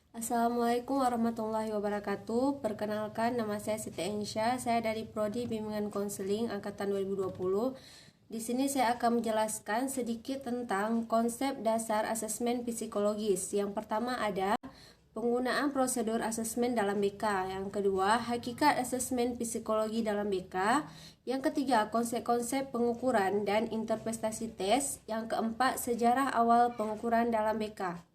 Assalamualaikum warahmatullahi wabarakatuh. Perkenalkan, nama saya Siti Aisyah. Saya dari Prodi Bimbingan Konseling angkatan 2020. Di sini saya akan menjelaskan sedikit tentang konsep dasar asesmen psikologis. Yang pertama ada penggunaan prosedur asesmen dalam BK. Yang kedua, hakikat asesmen psikologi dalam BK. Yang ketiga, konsep-konsep pengukuran dan interpretasi tes. Yang keempat, sejarah awal pengukuran dalam BK.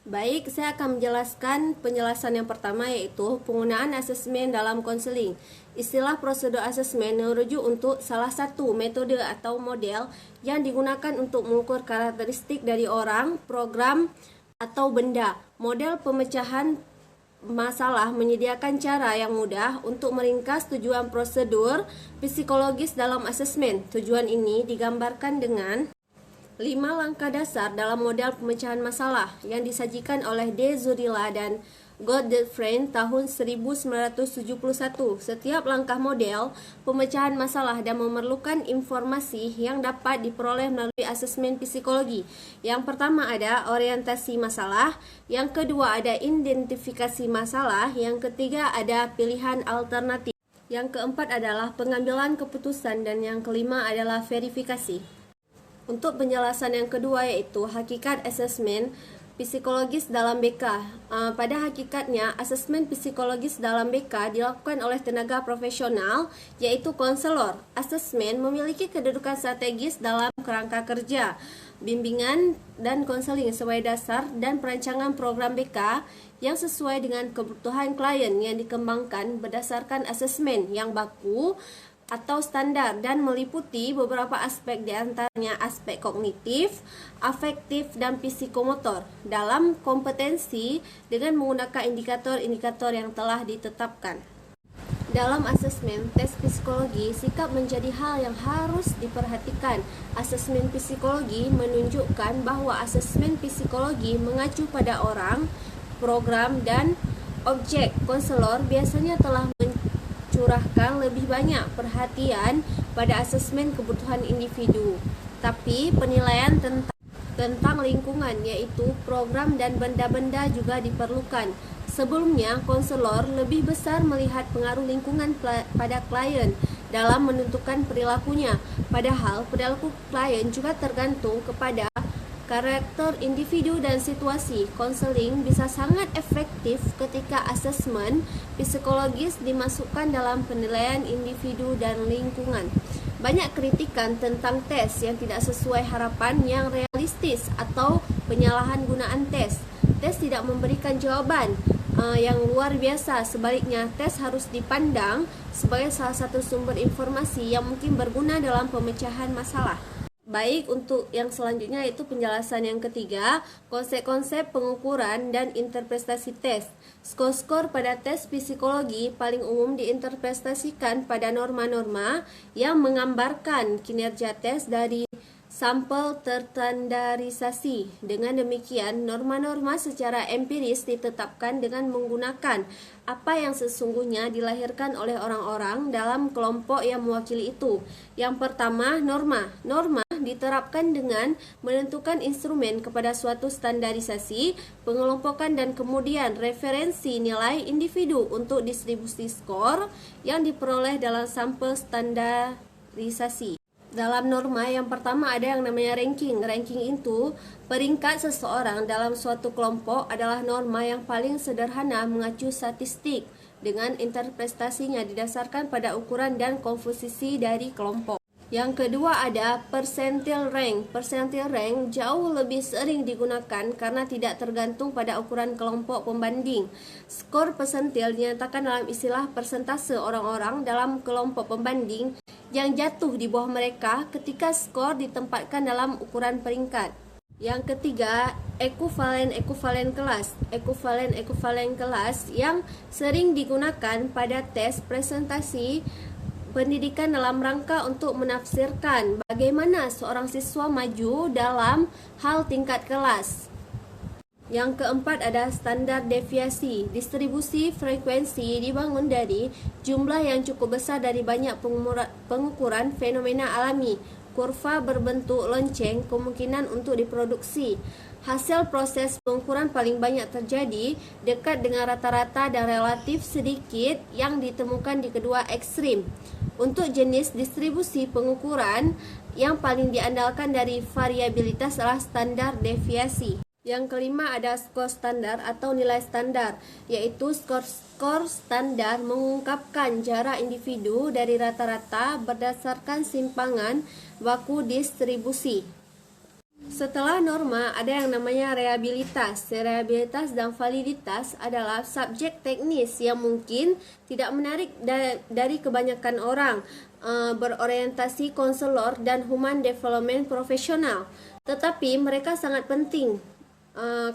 Baik, saya akan menjelaskan penjelasan yang pertama, yaitu penggunaan asesmen dalam konseling. Istilah prosedur asesmen merujuk untuk salah satu metode atau model yang digunakan untuk mengukur karakteristik dari orang, program, atau benda. Model pemecahan masalah menyediakan cara yang mudah untuk meringkas tujuan prosedur psikologis dalam asesmen. Tujuan ini digambarkan dengan 5 langkah dasar dalam model pemecahan masalah yang disajikan oleh De Zurilla dan Gottfried tahun 1971. Setiap langkah model pemecahan masalah dan memerlukan informasi yang dapat diperoleh melalui asesmen psikologi. Yang pertama ada orientasi masalah, yang kedua ada identifikasi masalah, yang ketiga ada pilihan alternatif, yang keempat adalah pengambilan keputusan, dan yang kelima adalah verifikasi. Untuk penjelasan yang kedua, yaitu hakikat asesmen psikologis dalam BK. Pada hakikatnya, asesmen psikologis dalam BK dilakukan oleh tenaga profesional, yaitu konselor. Asesmen memiliki kedudukan strategis dalam kerangka kerja, bimbingan, dan konseling sebagai dasar dan perancangan program BK yang sesuai dengan kebutuhan klien yang dikembangkan berdasarkan asesmen yang baku atau standar dan meliputi beberapa aspek, diantaranya aspek kognitif, afektif, dan psikomotor dalam kompetensi dengan menggunakan indikator-indikator yang telah ditetapkan. Dalam asesmen tes psikologi, sikap menjadi hal yang harus diperhatikan. Asesmen psikologi menunjukkan bahwa asesmen psikologi mengacu pada orang, program, dan objek. Konselor biasanya telah curahkan lebih banyak perhatian pada asesmen kebutuhan individu, tapi penilaian tentang lingkungan, yaitu program dan benda-benda, juga diperlukan. Sebelumnya, konselor lebih besar melihat pengaruh lingkungan pada klien dalam menentukan perilakunya, padahal perilaku klien juga tergantung kepada karakter individu dan situasi. Konseling bisa sangat efektif ketika asesmen psikologis dimasukkan dalam penilaian individu dan lingkungan. Banyak kritikan tentang tes yang tidak sesuai harapan yang realistis atau penyalahan gunaan tes. Tes tidak memberikan jawaban yang luar biasa. Sebaliknya, tes harus dipandang sebagai salah satu sumber informasi yang mungkin berguna dalam pemecahan masalah. Baik, untuk yang selanjutnya yaitu penjelasan yang ketiga, konsep-konsep pengukuran dan interpretasi tes. Skor-skor pada tes psikologi paling umum diinterpretasikan pada norma-norma yang menggambarkan kinerja tes dari sampel terstandarisasi. Dengan demikian, norma-norma secara empiris ditetapkan dengan menggunakan apa yang sesungguhnya dilahirkan oleh orang-orang dalam kelompok yang mewakili itu. Yang pertama, norma. Norma diterapkan dengan menentukan instrumen kepada suatu standarisasi, pengelompokan, dan kemudian referensi nilai individu untuk distribusi skor yang diperoleh dalam sampel standarisasi. Dalam norma yang pertama ada yang namanya ranking. Ranking itu peringkat seseorang dalam suatu kelompok adalah norma yang paling sederhana mengacu statistik dengan interpretasinya didasarkan pada ukuran dan komposisi dari kelompok. Yang kedua ada percentile rank. Percentile rank jauh lebih sering digunakan karena tidak tergantung pada ukuran kelompok pembanding. Skor percentile dinyatakan dalam istilah persentase orang-orang dalam kelompok pembanding yang jatuh di bawah mereka ketika skor ditempatkan dalam ukuran peringkat. Yang ketiga, ekuivalen kelas. Ekuivalen kelas yang sering digunakan pada tes presentasi pendidikan dalam rangka untuk menafsirkan bagaimana seorang siswa maju dalam hal tingkat kelas. Yang keempat ada standar deviasi. Distribusi frekuensi dibangun dari jumlah yang cukup besar dari banyak pengukuran fenomena alami. Kurva berbentuk lonceng kemungkinan untuk diproduksi. Hasil proses pengukuran paling banyak terjadi dekat dengan rata-rata dan relatif sedikit yang ditemukan di kedua ekstrim. Untuk jenis distribusi pengukuran, yang paling diandalkan dari variabilitas adalah standar deviasi. Yang kelima ada skor standar atau nilai standar, yaitu skor standar mengungkapkan jarak individu dari rata-rata berdasarkan simpangan baku distribusi. Setelah norma, ada yang namanya reliabilitas. Reliabilitas dan validitas adalah subjek teknis yang mungkin tidak menarik dari kebanyakan orang, berorientasi konselor dan human development profesional. Tetapi mereka sangat penting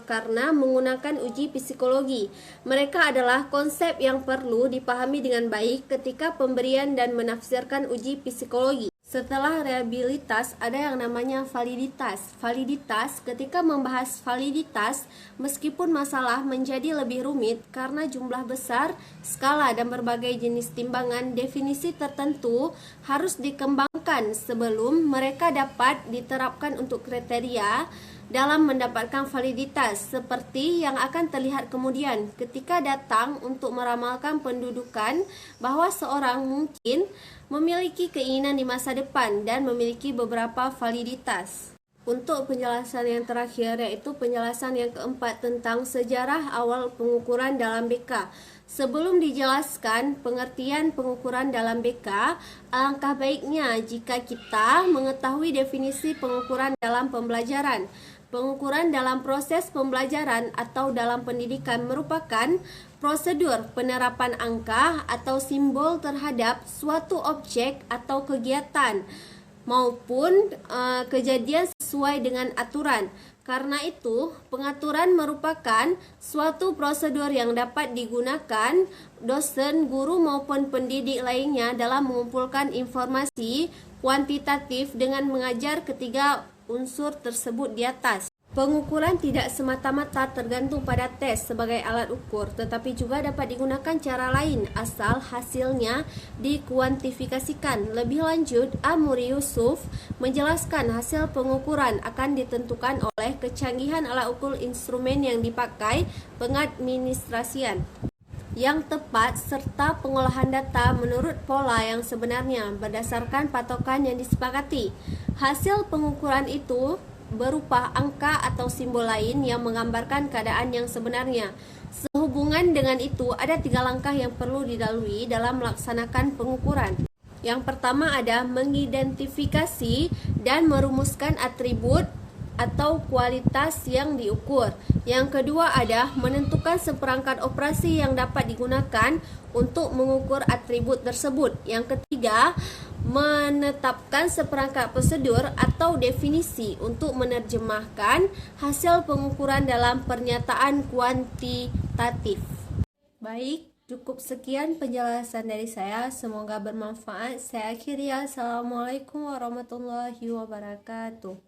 karena menggunakan uji psikologi. Mereka adalah konsep yang perlu dipahami dengan baik ketika pemberian dan menafsirkan uji psikologi. Setelah reliabilitas, ada yang namanya validitas. Validitas, ketika membahas validitas, meskipun masalah menjadi lebih rumit karena jumlah besar, skala, dan berbagai jenis timbangan, definisi tertentu harus dikembangkan sebelum mereka dapat diterapkan untuk kriteria dalam mendapatkan validitas, seperti yang akan terlihat kemudian ketika datang untuk meramalkan pendudukan bahwa seorang mungkin memiliki keinginan di masa depan dan memiliki beberapa validitas. Untuk penjelasan yang terakhir, yaitu penjelasan yang keempat tentang sejarah awal pengukuran dalam BK. Sebelum dijelaskan pengertian pengukuran dalam BK, alangkah baiknya jika kita mengetahui definisi pengukuran dalam pembelajaran. Pengukuran dalam proses pembelajaran atau dalam pendidikan merupakan prosedur penerapan angka atau simbol terhadap suatu objek atau kegiatan maupun kejadian sesuai dengan aturan. Karena itu, pengaturan merupakan suatu prosedur yang dapat digunakan dosen, guru maupun pendidik lainnya dalam mengumpulkan informasi kuantitatif dengan mengajar ketiga unsur tersebut di atas. Pengukuran tidak semata-mata tergantung pada tes sebagai alat ukur, tetapi juga dapat digunakan cara lain asal hasilnya dikuantifikasikan. Lebih lanjut, Amuri Yusuf menjelaskan hasil pengukuran akan ditentukan oleh kecanggihan alat ukur instrumen yang dipakai, pengadministrasian yang tepat, serta pengolahan data menurut pola yang sebenarnya berdasarkan patokan yang disepakati. Hasil pengukuran itu berupa angka atau simbol lain yang menggambarkan keadaan yang sebenarnya. Sehubungan dengan itu, ada 3 langkah yang perlu dilalui dalam melaksanakan pengukuran. Yang pertama ada mengidentifikasi dan merumuskan atribut atau kualitas yang diukur. Yang kedua ada menentukan seperangkat operasi yang dapat digunakan untuk mengukur atribut tersebut. Yang ketiga, menetapkan seperangkat prosedur atau definisi untuk menerjemahkan hasil pengukuran dalam pernyataan kuantitatif. Baik, cukup sekian penjelasan dari saya. Semoga bermanfaat. Saya akhiri. Assalamualaikum warahmatullahi wabarakatuh.